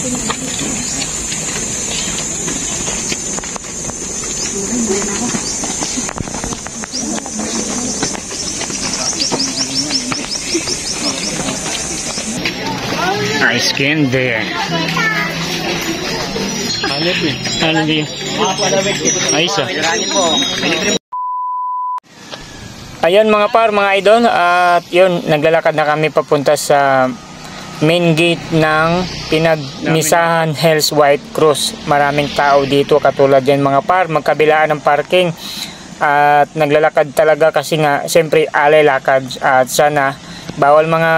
Ice candy. Ano din? Ayos ah. Ayun mga par, mga idol, at yun, naglalakad na kami papunta sa main gate ng Pinagmisahan Hills White Cross. Maraming tao dito katulad yan mga par, magkabilaan ng parking. At naglalakad talaga kasi nga siyempre alay lakad, at sana bawal mga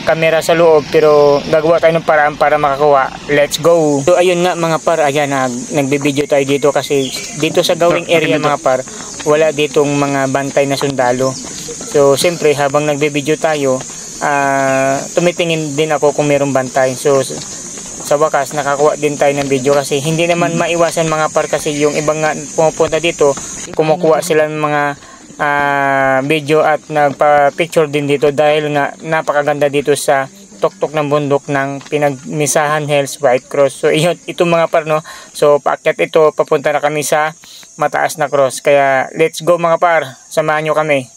kamera sa loob, pero gagawa tayo ng paraan para makakuha. Let's go! So ayun nga mga par, ayan, nagbibideo tayo dito kasi dito sa gawing area mga par, wala ditong mga bantay na sundalo. So siyempre habang nagbibideo tayo, tumitingin din ako kung mayroong bantay. So sa wakas nakakuha din tayo ng video kasi hindi naman maiwasan mga par, kasi yung ibang nga pumupunta dito kumukuha sila ng mga video at nagpa-picture din dito dahil nga napakaganda dito sa tuktok ng bundok ng Pinagmisahan Hills White Cross. So ito mga par, no, so paakyat ito, papunta na kami sa mataas na cross, kaya let's go mga par, samahan nyo kami.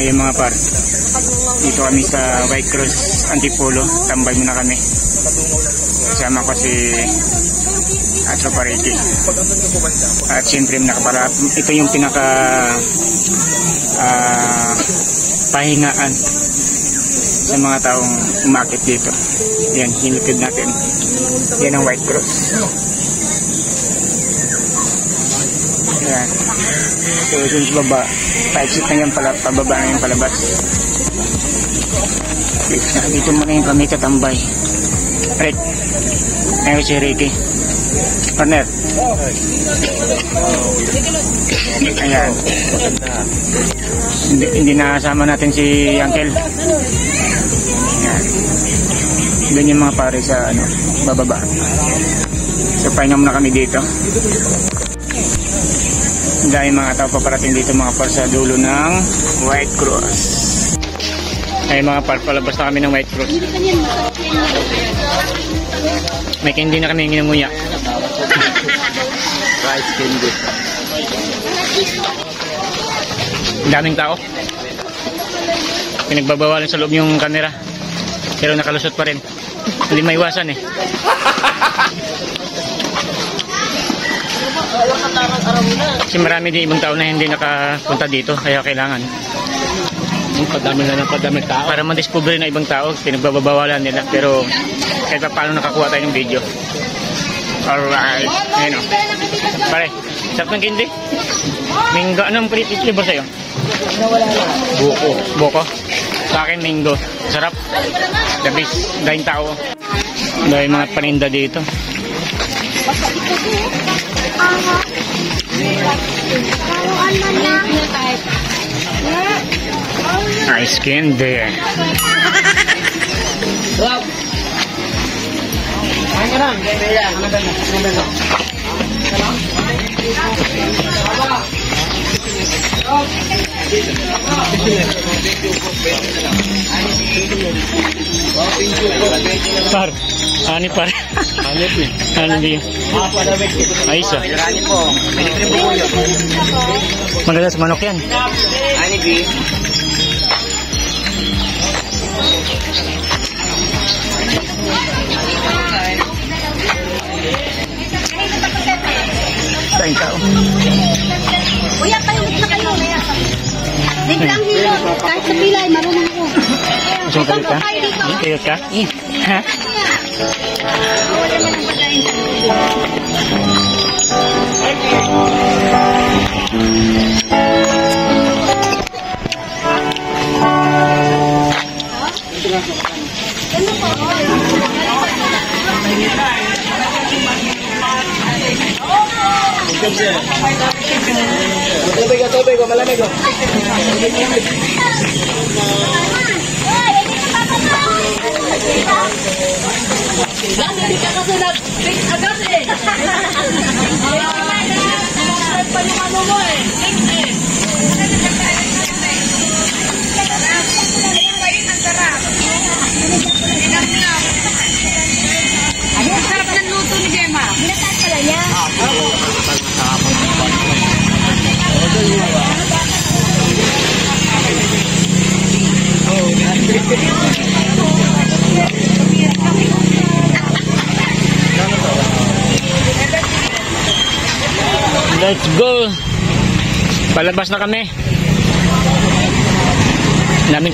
Ayun mga par, dito kami sa White Cross Antipolo, tambay muna kami. Kasama ko si Tropa Ricky. At siyempre ito yung pinaka pahingaan sa mga taong umakit dito. Yan, hinukid natin. Yan ang White Cross. Yan. So dun sa baba, pa-exit na yan pala, pababa na yan palabas. Dito muna yung kami tatambay. Rick, ayun si Ricky. Partner. Ayan. Hindi nakasama natin si Uncle. Ayan. Doon yung mga pare sa bababa. So pahinga muna kami dito. Dahil mga tao paparating dito mga par sa dulo ng White Cross. Ay mga par, palabas na kami ng White Cross. May candy na kami nginunguya. Rice candy. Daming tao. Pinagbabawalan sa loob yung camera, pero nakalusot pa rin. Hindi maiwasan eh. Kasi marami din ibang tao na hindi nakapunta dito, kaya kailangan padami na ng padami tao para madiscover na ibang tao. Pinagbabawalan nila, pero kahit paano nakakuha tayo ng video. Alright, ayun o pare, sarap ng candy. Mango, anong flavor sa'yo? Buko. Sa akin mango, sarap. The best, dahil tao, dahil mga paninda dito. Ice candy. Par, ani par. Ano din? Ayos ah. Maganda sa manok yan. Ani B. Tayong tao. Kuya, palumit na kayo. Dito lang hilo. Kahit sa pilay, marunong ako. Gusto mo kalit ka? Kalit ka? Ha? Tubig, malamig ko. Ang sarap ng luto ni Gemma. Binatay pala niya. Let's go! Palabas na kami. Namin